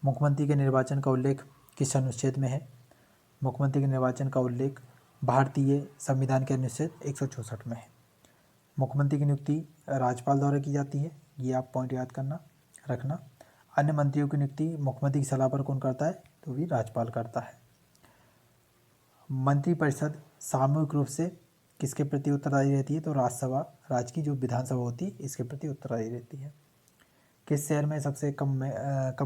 मुख्यमंत्री के निर्वाचन का उल्लेख किस अनुच्छेद में है? मुख्यमंत्री के निर्वाचन का उल्लेख भारतीय संविधान के अनुच्छेद 164 में है। मुख्यमंत्री की नियुक्ति राज्यपाल द्वारा की जाती है, ये आप पॉइंट याद करना रखना। अन्य मंत्रियों की नियुक्ति मुख्यमंत्री की सलाह पर कौन करता है? तो भी राज्यपाल करता है। मंत्रिपरिषद सामूहिक रूप से किसके प्रति उत्तरदायी रहती है? तो राज्यसभा, राज्य की जो विधानसभा होती है इसके प्रति उत्तरदायी रहती है। किस शहर में सबसे कम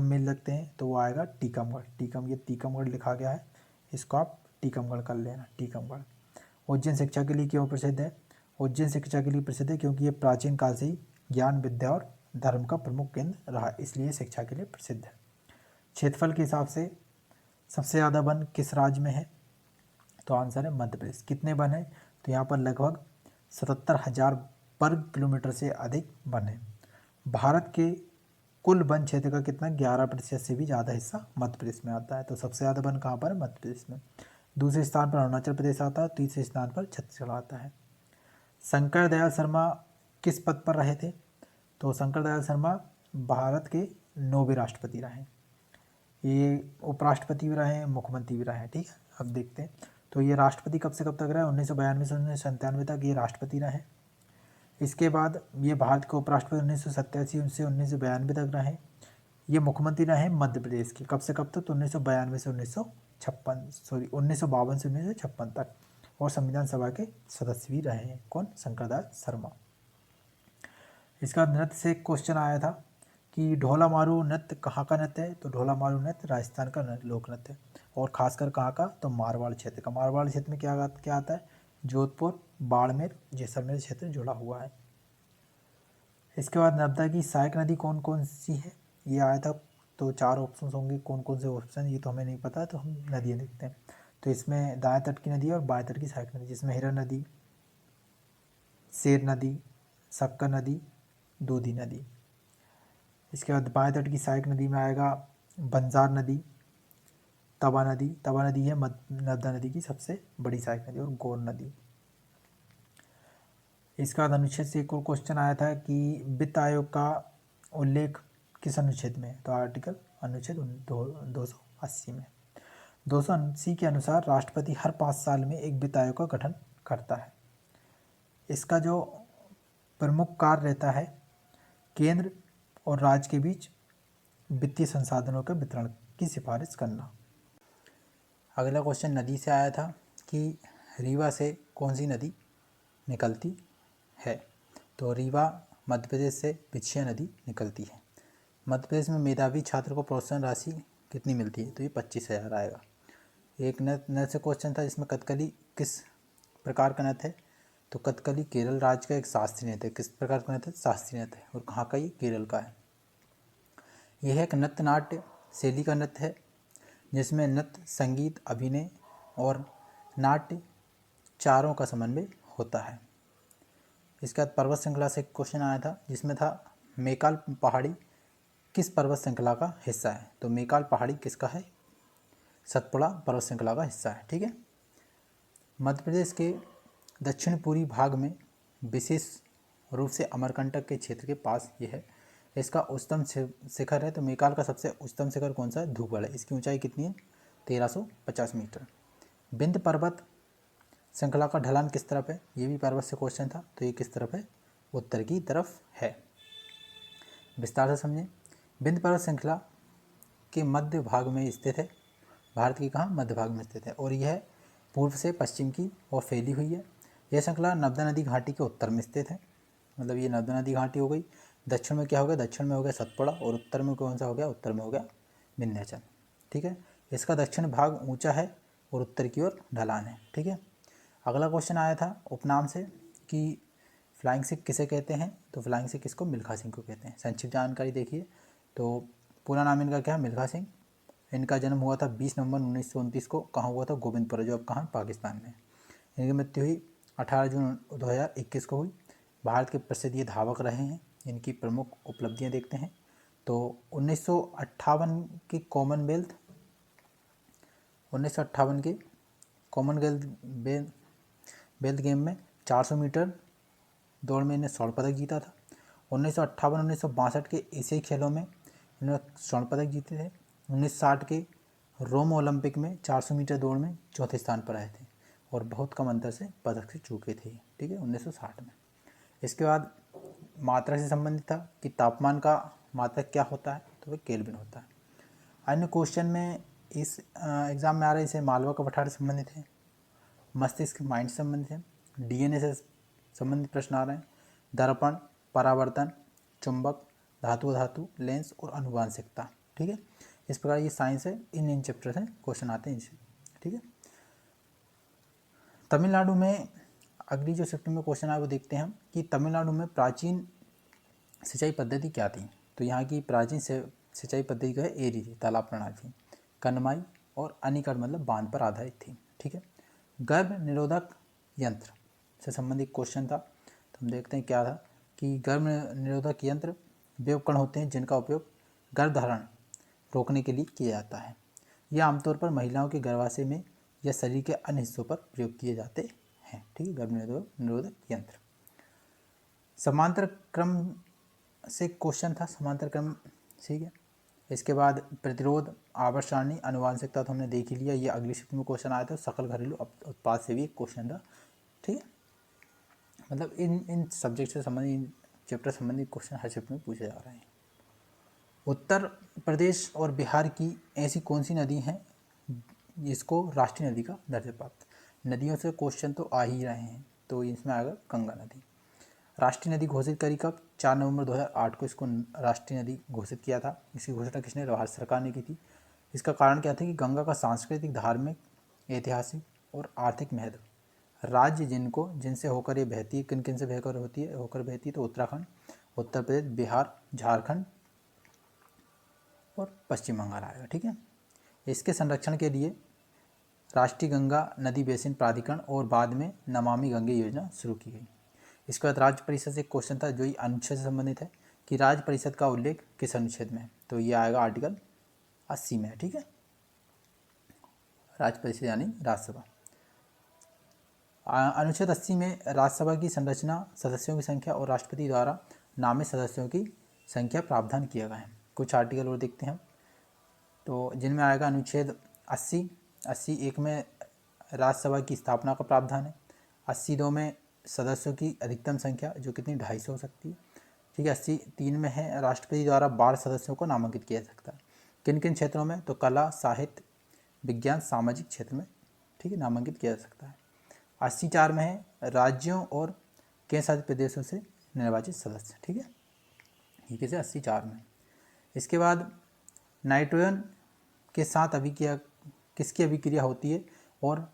मेल लगते हैं? तो वो आएगा टीकमगढ़। ये टीकमगढ़ लिखा गया है, इसको आप टीकमगढ़ कर लेना, टीकमगढ़। उज्जैन शिक्षा के लिए क्यों प्रसिद्ध है? उज्जैन शिक्षा के लिए प्रसिद्ध है क्योंकि ये प्राचीन काल से ही ज्ञान, विद्या और धर्म का प्रमुख केंद्र रहा, इसलिए शिक्षा के लिए प्रसिद्ध है। क्षेत्रफल के हिसाब से सबसे ज़्यादा वन किस राज्य में है? तो आंसर है मध्य प्रदेश। कितने वन है? तो यहाँ पर लगभग 77,000 वर्ग किलोमीटर से अधिक वन है। भारत के कुल वन क्षेत्र का कितना 11% से भी ज़्यादा हिस्सा मध्य प्रदेश में आता है। तो सबसे ज़्यादा वन कहाँ पर है? मध्य प्रदेश में। दूसरे स्थान पर अरुणाचल प्रदेश आता है, तीसरे स्थान पर छत्तीसगढ़ आता है। शंकर दयाल शर्मा किस पद पर रहे थे? तो शंकर दयाल शर्मा भारत के 9वें राष्ट्रपति रहे। ये उपराष्ट्रपति भी रहे हैं, मुख्यमंत्री भी रहे हैं। ठीक है, अब देखते हैं। तो ये राष्ट्रपति कब से कब तक रहे? 1992 से 1997 तक ये राष्ट्रपति रहे। इसके बाद ये भारत के उपराष्ट्रपति 1987 से 1992 तक रहे। ये मुख्यमंत्री रहे मध्य प्रदेश के, कब से कब तक? तो 1952 से 1956 तक। और संविधान सभा के सदस्य भी रहे हैं। कौन? शंकर दयाल शर्मा। इसका नृत्य से क्वेश्चन आया था कि ढोला मारू नृत्य कहाँ का नृत्य है? तो ढोला मारू नृत्य राजस्थान का लोक नृत्य है, और खासकर कहाँ का? तो मारवाड़ क्षेत्र का। मारवाड़ क्षेत्र में क्या आता है? जोधपुर, बाड़मेर, जैसलमेर क्षेत्र जुड़ा हुआ है। इसके बाद नर्मदा की सहायक नदी कौन कौन सी है? ये आया था, तो 4 ऑप्शन होंगे। कौन कौन से ऑप्शन, ये तो हमें नहीं पता, तो हम नदियाँ देखते हैं। तो इसमें दाएं तट की नदी और बाएं तट की सहायक नदी, जिसमें हिरन नदी, शेर नदी, शक्कर नदी, दूधी नदी। इसके बाद बाएं तट की सहायक नदी में आएगा बंजार नदी, तवा नदी। तवा नदी है नर्मदा नदी की सबसे बड़ी सहायक नदी, और गौर नदी। इसका बाद अनुच्छेद से एक और क्वेश्चन आया था कि वित्त आयोग का उल्लेख किस अनुच्छेद में है? तो अनुच्छेद 280 में। 280 के अनुसार राष्ट्रपति हर 5 साल में एक वित्त आयोग का गठन करता है। इसका जो प्रमुख कार्य रहता है केंद्र और राज्य के बीच वित्तीय संसाधनों के वितरण की सिफारिश करना। अगला क्वेश्चन नदी से आया था कि रीवा से कौन सी नदी निकलती है? तो रीवा मध्य प्रदेश से पिछिया नदी निकलती है। मध्य प्रदेश में मेधावी छात्र को प्रोत्साहन राशि कितनी मिलती है? तो ये 25,000 आएगा। एक नृत्य से क्वेश्चन था जिसमें कथकली किस प्रकार का नृत्य है? तो कथकली केरल राज्य का एक शास्त्रीय नृत्य है। किस प्रकार का नृत्य है? शास्त्रीय नृत्य है। और कहाँ का? ये केरल का है। यह एक नृत्य नाट्य शैली का नृत्य है जिसमें नृत्य, संगीत, अभिनय और नाट्य चारों का समन्वय होता है। इसके बाद पर्वत श्रृंखला से क्वेश्चन आया था जिसमें था मैकाल पहाड़ी किस पर्वत श्रृंखला का हिस्सा है? तो मैकाल पहाड़ी किसका है? सतपुड़ा पर्वत श्रृंखला का हिस्सा है। ठीक है। मध्य प्रदेश के दक्षिण पूर्वी भाग में विशेष रूप से अमरकंटक के क्षेत्र के पास यह है। इसका उच्चतम शिखर है। तो मैकाल का सबसे उच्चतम शिखर कौन सा है? धूपगढ़ है। इसकी ऊंचाई कितनी है? 1350 मीटर। विंध्य पर्वत श्रृंखला का ढलान किस तरफ है? ये भी पर्वत से क्वेश्चन था। तो ये किस तरफ है? उत्तर की तरफ है। विस्तार से समझें। विंध्य पर्वत श्रृंखला के मध्य भाग में स्थित है। भारत की कहाँ? मध्य भाग में स्थित है। और यह पूर्व से पश्चिम की ओर फैली हुई है। यह श्रृंखला नर्मदा नदी घाटी के उत्तर में स्थित है। मतलब ये नर्मदा नदी घाटी हो गई। दक्षिण में क्या हो गया? दक्षिण में हो गया सतपुड़ा, और उत्तर में कौन सा हो गया? उत्तर में हो गया विंध्याचल। ठीक है। इसका दक्षिण भाग ऊंचा है और उत्तर की ओर ढलान है। ठीक है। अगला क्वेश्चन आया था उपनाम से कि फ्लाइंग सिख किसे कहते हैं? तो फ्लाइंग सिख किसको? मिल्खा सिंह को कहते हैं। संक्षिप्त जानकारी देखिए। तो पूरा नाम इनका क्या है? मिल्खा सिंह। इनका जन्म हुआ था 20 नवंबर 1929 को। कहाँ हुआ था? गोविंदपुरा, जो अब कहाँ? पाकिस्तान में। इनकी मृत्यु हुई 18 जून 2021 को हुई। भारत के प्रसिद्ध ये धावक रहे हैं। इनकी प्रमुख उपलब्धियां देखते हैं। तो 1958 के कॉमनवेल्थ गेम में 400 मीटर दौड़ में इन्हें स्वर्ण पदक जीता था। 1958-1962 के एशियाई खेलों में इन्होंने स्वर्ण पदक जीते थे। 1960 के रोम ओलंपिक में 400 मीटर दौड़ में चौथे स्थान पर आए थे और बहुत कम अंतर से पदक से चूके थे, ठीक है, 1960 में। इसके बाद मात्रा से संबंधित था कि तापमान का मात्रक क्या होता है, तो वह केल्विन होता है। अन्य क्वेश्चन में इस एग्ज़ाम में आ रहा है, इसे मालवा का पठार से संबंधित है, मस्तिष्क माइंड से संबंधित है, डीएनए से संबंधित प्रश्न आ रहे हैं, दर्पण, परावर्तन, चुंबक, धातु धातु, लेंस और अनुवांशिकता, ठीक है। इस प्रकार ये साइंस है, इन चैप्टर से क्वेश्चन आते हैं इनसे, ठीक है। तमिलनाडु में अगली जो सेक्टर में क्वेश्चन आया वो देखते हैं हम कि तमिलनाडु में प्राचीन सिंचाई पद्धति क्या थी। तो यहाँ की प्राचीन सिंचाई पद्धति क्या है, एरी थी, तालाब प्रणाली थी, कनमाई और अनिकट मतलब बांध पर आधारित थी, ठीक है। गर्भ निरोधक यंत्र से संबंधित क्वेश्चन था, तो हम देखते हैं क्या था कि गर्भ निरोधक यंत्र वे उपकरण होते हैं जिनका उपयोग गर्भधारण रोकने के लिए किया जाता है। यह आमतौर पर महिलाओं के गर्भाशय में या शरीर के अन्य हिस्सों पर प्रयोग किए जाते हैं, ठीक है। गर्भ निरोधक यंत्र। समांतर क्रम से क्वेश्चन था, समांतर क्रम, ठीक है। इसके बाद प्रतिरोध, आवर्त सारणी, अनुवांशिकता तो हमने देख ही लिया, ये अगली शिफ्ट में क्वेश्चन आया था। सकल घरेलू उत्पाद से भी एक क्वेश्चन था, ठीक है। मतलब इन सब्जेक्ट से संबंधित, इन चैप्टर संबंधित क्वेश्चन हर शिफ्ट में पूछे जा रहे हैं। उत्तर प्रदेश और बिहार की ऐसी कौन सी नदी है जिसको राष्ट्रीय नदी का दर्जा प्राप्त। नदियों से क्वेश्चन तो आ ही रहे हैं, तो इसमें आएगा गंगा नदी। राष्ट्रीय नदी घोषित करी कब, 4 नवंबर 2008 को इसको राष्ट्रीय नदी घोषित किया था। इसकी घोषणा किसने, भारत सरकार ने की थी। इसका कारण क्या था कि गंगा का सांस्कृतिक, धार्मिक, ऐतिहासिक और आर्थिक महत्व। राज्य जिनसे होकर ये बहती है, किन किन से होकर बहती है, तो उत्तराखंड, उत्तर प्रदेश, बिहार, झारखंड और पश्चिम बंगाल आएगा, ठीक है। इसके संरक्षण के लिए राष्ट्रीय गंगा नदी बेसिन प्राधिकरण और बाद में नमामि गंगे योजना शुरू की गई। इसके बाद राज्य परिषद से एक क्वेश्चन था जो ये अनुच्छेद से संबंधित है कि राज्य परिषद का उल्लेख किस अनुच्छेद में है, तो ये आएगा आर्टिकल 80 में, ठीक है। राज्य परिषद यानी राज्यसभा। अनुच्छेद 80 में राज्यसभा की संरचना, सदस्यों की संख्या और राष्ट्रपति द्वारा नामित सदस्यों की संख्या प्रावधान किया गया है। कुछ आर्टिकल और देखते हैं, तो जिनमें आएगा अनुच्छेद 80(1) में राज्यसभा की स्थापना का प्रावधान है। 82 में सदस्यों की अधिकतम संख्या जो कितनी, 250 हो सकती है, ठीक है। 83 में है राष्ट्रपति द्वारा 12 सदस्यों को नामांकित किया जा सकता है। किन किन क्षेत्रों में, तो कला, साहित्य, विज्ञान, सामाजिक क्षेत्र में, ठीक है, नामांकित किया जा सकता है। 84 में है राज्यों और केंद्र शासित प्रदेशों से निर्वाचित सदस्य, ठीक है, ये कैसे 84 में। इसके बाद नाइट्रोजन के साथ अभिक्रिया, किसकी अभिक्रिया होती है और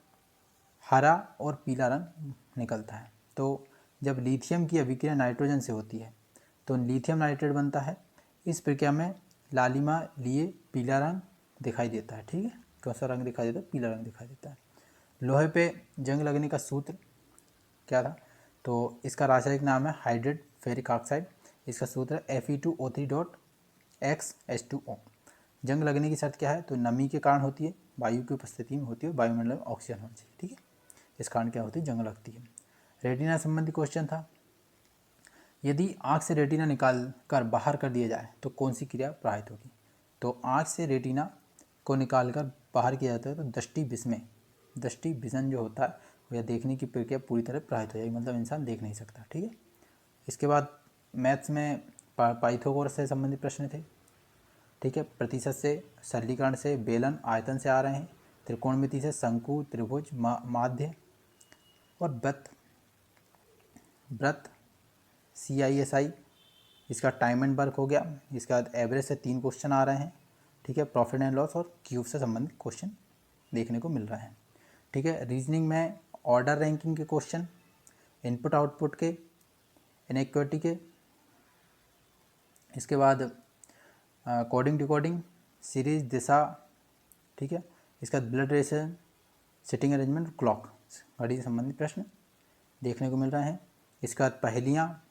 हरा और पीला रंग निकलता है। तो जब लिथियम की अभिक्रिया नाइट्रोजन से होती है तो लिथियम नाइट्रेट बनता है। इस प्रक्रिया में लालिमा लिए पीला रंग दिखाई देता है, ठीक है। कौन सा रंग दिखाई देता है, पीला रंग दिखाई देता है। लोहे पे जंग लगने का सूत्र क्या था, तो इसका रासायनिक नाम है हाइड्रेट फेरिक ऑक्साइड। इसका सूत्र है Fe2O3.X H2O। जंग लगने की शर्त क्या है, तो नमी के कारण होती है, वायु की उपस्थिति में होती है, वायुमंडल में ऑक्सीजन होना चाहिए, ठीक है। इस कारण क्या होती है, जंग लगती है। रेटिना संबंधी क्वेश्चन था, यदि आँख से रेटिना निकाल कर बाहर कर दिया जाए तो कौन सी क्रिया प्रभावित होगी। तो आँख से रेटिना को निकाल कर बाहर किया जाता है तो दृष्टि विजन जो होता है वह देखने की प्रक्रिया पूरी तरह प्रभावित हो जाएगी, मतलब इंसान देख नहीं सकता, ठीक है। इसके बाद मैथ्स में पाइथागोरस से संबंधित प्रश्न थे, ठीक है। प्रतिशत से, सरलीकरण से, बेलन, आयतन से आ रहे हैं, त्रिकोणमिति से, शंकु, त्रिभुज, माध्य और व्रत CISI। इसका टाइम एंड वर्क हो गया। इसके बाद एवरेज से 3 क्वेश्चन आ रहे हैं, ठीक है। प्रॉफिट एंड लॉस और क्यूब से संबंधित क्वेश्चन देखने को मिल रहे हैं, ठीक है। रीजनिंग में ऑर्डर रैंकिंग के क्वेश्चन, इनपुट आउटपुट के, इनइक्वालिटी के, इसके बाद कोडिंग डिकोडिंग, सीरीज, दिशा, ठीक है। इसका बाद blood ration, sitting arrangement, clock, घड़ी से संबंधित प्रश्न देखने को मिल रहे हैं। इसके बाद पहेलियाँ,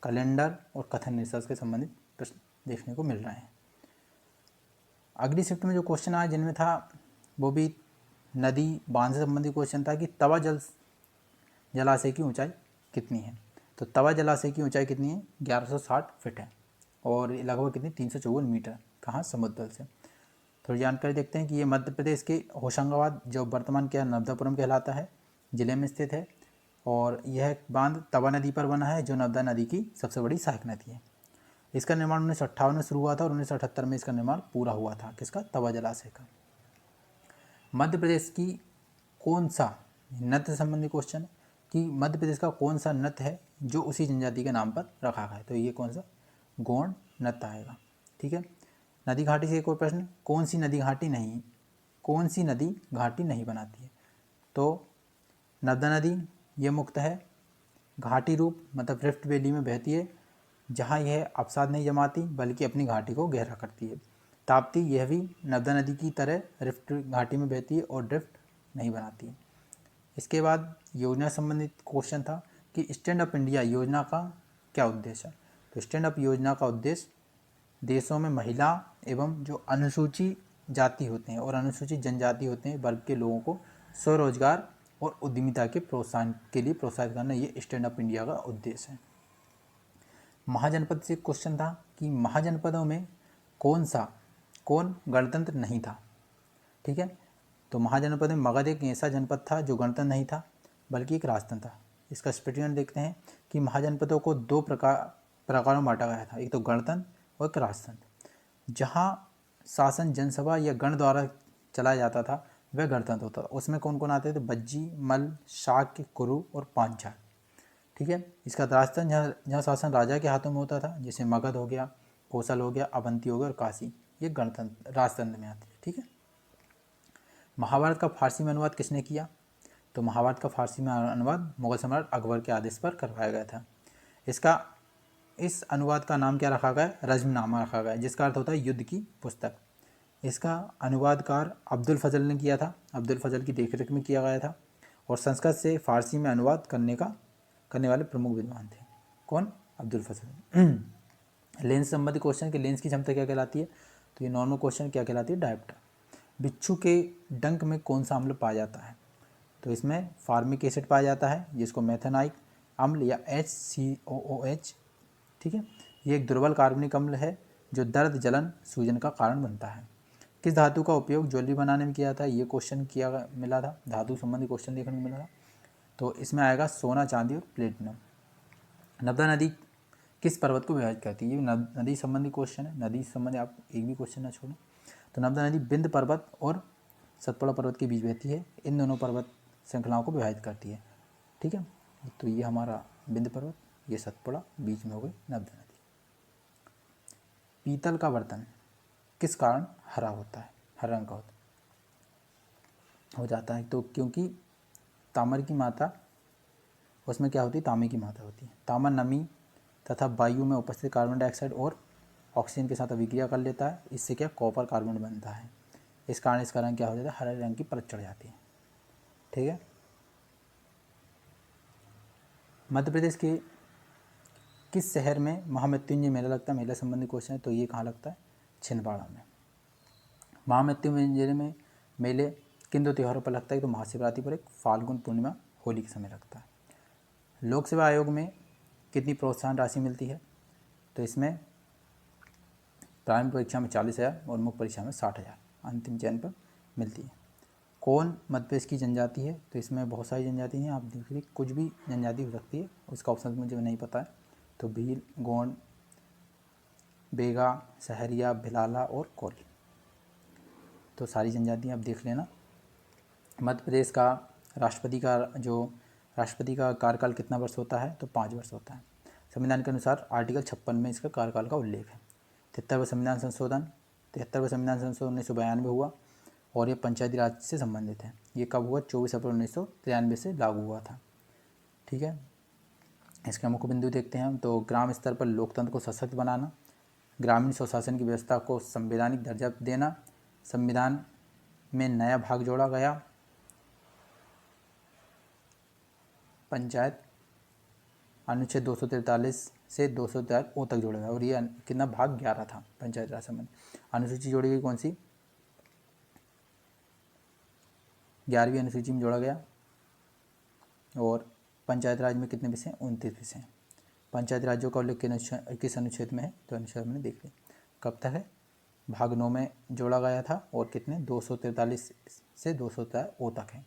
कैलेंडर और कथन रिसर्च के संबंधित प्रश्न देखने को मिल रहे हैं। अगली शिफ्ट में जो क्वेश्चन आया जिनमें था वो भी नदी, बांध से संबंधित क्वेश्चन था कि तवा जलाशय की ऊंचाई कितनी है। तो तवा जलाशय की ऊंचाई कितनी है, 1160 फीट है और लगभग कितनी, 354 मीटर, कहाँ, समुद्र तल से। थोड़ी जानकारी देखते हैं कि ये मध्य प्रदेश के होशंगाबाद, जो वर्तमान क्या नर्मदापुरम कहलाता है, जिले में स्थित है। और यह बांध तवा नदी पर बना है, जो नर्मदा नदी की सबसे बड़ी सहायक नदी है। इसका निर्माण 1958 में शुरू हुआ था और 1978 में इसका निर्माण पूरा हुआ था। किसका? तवा जलाशय का। मध्य प्रदेश की कौन सा, नृत्य संबंधी क्वेश्चन, कि मध्य प्रदेश का कौन सा नृत्य है जो उसी जनजाति के नाम पर रखा गया है? तो ये कौन सा? गोंड नृत्य आएगा। ठीक है। नदी घाटी से एक और प्रश्न, कौन सी नदी घाटी नहीं बनाती है? तो नर्मदा नदी ये मुक्त है, घाटी रूप मतलब रिफ्ट वैली में बहती है, जहाँ यह अवसाद नहीं जमाती बल्कि अपनी घाटी को गहरा करती है। ताप्ती यह भी नर्मदा नदी की तरह रिफ्ट घाटी में बहती है और ड्रिफ्ट नहीं बनाती है। इसके बाद योजना संबंधित क्वेश्चन था कि स्टैंड अप इंडिया योजना का क्या उद्देश्य है? तो स्टैंड अप योजना का उद्देश्य देशों में महिला एवं जो अनुसूचित जाति होते हैं और अनुसूचित जनजाति होते हैं वर्ग के लोगों को स्वरोजगार और उद्यमिता के प्रोत्साहन के लिए प्रोत्साहित करना, ये स्टैंड अप इंडिया का उद्देश्य है। महाजनपद से क्वेश्चन था कि महाजनपदों में कौन गणतंत्र नहीं था? ठीक है। तो महाजनपद में मगध एक ऐसा जनपद था जो गणतंत्र नहीं था बल्कि एक राजतंत्र था। इसका स्पेटियन देखते हैं कि महाजनपदों को दो प्रकारों में बांटा गया था, एक तो गणतंत्र और एक राजतंत्र। जहाँ शासन जनसभा या गण द्वारा चलाया जाता था वह गणतंत्र होता था। उसमें कौन कौन आते थे? बज्जी, मल्ल, शाक्य, कुरु और पांचाल। ठीक है। इसका राजतंत्र जहाँ शासन राजा के हाथों में होता था, जैसे मगध हो गया, कोसल हो गया, अवंती हो गया और काशी, ये गणतंत्र राजतंत्र में आते हैं। ठीक है। महाभारत का फारसी में अनुवाद किसने किया? तो महाभारत का फारसी में अनुवाद मुगल सम्राट अकबर के आदेश पर करवाया गया था। इस अनुवाद का नाम क्या रखा गया? रज्मनामा रखा गया, जिसका अर्थ होता है युद्ध की पुस्तक। इसका अनुवादकार अब्दुल फजल ने किया था, अब्दुल फजल की देखरेख में किया गया था। और संस्कृत से फारसी में अनुवाद करने वाले प्रमुख विद्वान थे। कौन? अब्दुल फजल। लेंस संबंधी क्वेश्चन कि लेंस की क्षमता क्या कहलाती है? तो ये नॉर्मल क्वेश्चन क्या कहलाती है? डायोप्टर। बिच्छू के डंक में कौन सा अम्ल पाया जाता है? तो इसमें फार्मिक एसिड पाया जाता है, जिसको मेथेनाइक अम्ल या HCOOH। ठीक है। ये एक दुर्बल कार्बनिक अम्ल है जो दर्द, जलन, सूजन का कारण बनता है। किस धातु का उपयोग ज्वेलरी बनाने में किया जाता है? ये क्वेश्चन मिला था, धातु संबंधी क्वेश्चन देखने को मिला था। तो इसमें आएगा सोना, चांदी और प्लेटिनम। नर्मदा नदी किस पर्वत को विभाजित करती है? ये नदी संबंधी क्वेश्चन है, नदी संबंधी आप एक भी क्वेश्चन ना छोड़ें। तो नर्मदा नदी बिंद पर्वत और सतपुड़ा पर्वत के बीच बहती है, इन दोनों पर्वत श्रृंखलाओं को विभाजित करती है। ठीक है। तो ये हमारा बिंद पर्वत, ये सतपुड़ा, बीच में हो गई नर्मदा नदी। पीतल का बर्तन किस कारण हरा होता है, हरा रंग का हो जाता है? तो क्योंकि ताम्र की मात्रा उसमें क्या होती है? तांबे की मात्रा होती है। तांबा नमी तथा वायु में उपस्थित कार्बन डाइऑक्साइड और ऑक्सीजन के साथ अभिक्रिया कर लेता है, इससे क्या कॉपर कार्बन बनता है। इस कारण इसका रंग क्या हो जाता है? हरे रंग की परत चढ़ जाती है। ठीक है। मध्य प्रदेश के किस शहर में महामृत्युंजय मेला लगता है? मेला संबंधी क्वेश्चन है। तो ये कहाँ लगता है? छिंदवाड़ा में। महामृत्युंजय में मेले किन दो त्योहारों पर लगता है? तो महाशिवरात्रि पर, एक फाल्गुन पूर्णिमा होली के समय लगता है। लोक सेवा आयोग में कितनी प्रोत्साहन राशि मिलती है? तो इसमें प्रारंभिक परीक्षा में 40,000 और मुख्य परीक्षा में 60,000 अंतिम चयन पर मिलती है। कौन मध्य प्रदेश की जनजाति है? तो इसमें बहुत सारी जनजाति हैं, आप देखिए कुछ भी जनजाति हो सकती है, उसका ऑप्शन मुझे नहीं पता है। तो भील, गोंड, बेगा, सहरिया, भिलाला और कोल, तो सारी जनजातियाँ आप देख लेना। मध्य प्रदेश का राष्ट्रपति का कार्यकाल कितना वर्ष होता है? तो 5 वर्ष होता है। संविधान के अनुसार आर्टिकल 56 में इसका कार्यकाल का उल्लेख है। 73वां संविधान संशोधन 1992 हुआ और ये पंचायती राज से संबंधित है। ये कब हुआ? 24 अप्रैल 1993 से लागू हुआ था। ठीक है। इसका मुख्य बिंदु देखते हैं हम। तो ग्राम स्तर पर लोकतंत्र को सशक्त बनाना, ग्रामीण स्वशासन की व्यवस्था को संवैधानिक दर्जा देना, संविधान में नया भाग जोड़ा गया, पंचायत अनुच्छेद 243 से 243 ओ तक जोड़ा गया और ये कितना भाग? 11 था पंचायत राज संबंधी। अनुसूची जोड़ी गई कौन सी? 11वीं अनुसूची में जोड़ा गया। और पंचायत राज में कितने विषय? 29 विषय। पंचायत राज्यों का उल्लेख किस अनुच्छेद में है? तो अनुच्छेद में देख लें। कब तक है? भाग 9 में जोड़ा गया था और कितने 243 से 200 ओ तक है।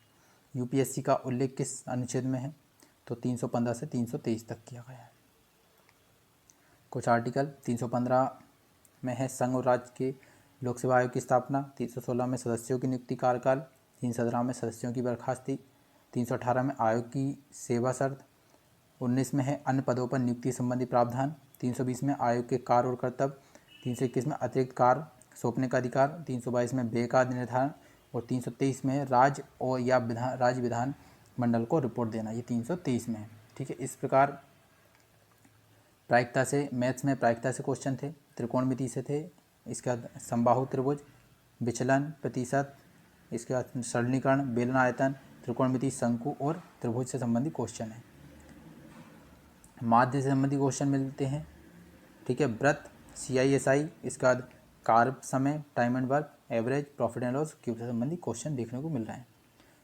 यूपीएससी का उल्लेख किस अनुच्छेद में है? तो 315 से 323 तक किया गया है। कुछ आर्टिकल 315 में है संघ और राज्य के लोक सेवा आयोग की स्थापना, 316 में सदस्यों की नियुक्ति कार्यकाल, 317 में सदस्यों की बर्खास्ती, 318 में आयोग की सेवा शर्त, 19 में है अन्य पदों पर नियुक्ति संबंधी प्रावधान, 320 में आयोग के कार्य और कर्तव्य, 321 में अतिरिक्त कार्य सौंपने का अधिकार, 322 में व्यय का निर्धारण और 323 में राज्य और या राज्य विधान मंडल को रिपोर्ट देना। ये 323 में है। ठीक है, इस प्रकार प्रायिकता से, मैथ्स में प्रायिकता से क्वेश्चन थे, त्रिकोणमिति से थे, इसके बाद समबाहु त्रिभुज, विचलन, प्रतिशत, इसके बाद सरलीकरण, बेलन आयतन, त्रिकोणमिति, शंकु और त्रिभुज से संबंधित क्वेश्चन है। माध्य से संबंधित क्वेश्चन मिलते हैं। ठीक है, व्रत, CISI, इसके बाद कार्य समय, time and work, average, profit and loss, cube से संबंधित क्वेश्चन देखने को मिल रहे हैं।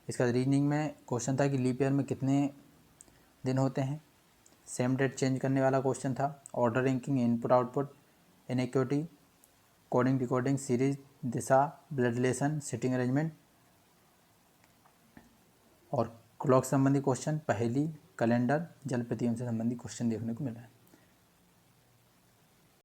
इसके बाद रीजनिंग में क्वेश्चन था कि लीप ईयर में कितने दिन होते हैं। सेम डेट चेंज करने वाला क्वेश्चन था। Order ranking, input output, inequity, coding decoding, series, दिशा, ब्लड रिलेशन, सिटिंग अरेंजमेंट और क्लॉक संबंधी क्वेश्चन, पहेली, कैलेंडर, जल प्रतिगम से संबंधित क्वेश्चन देखने को मिल रहा है।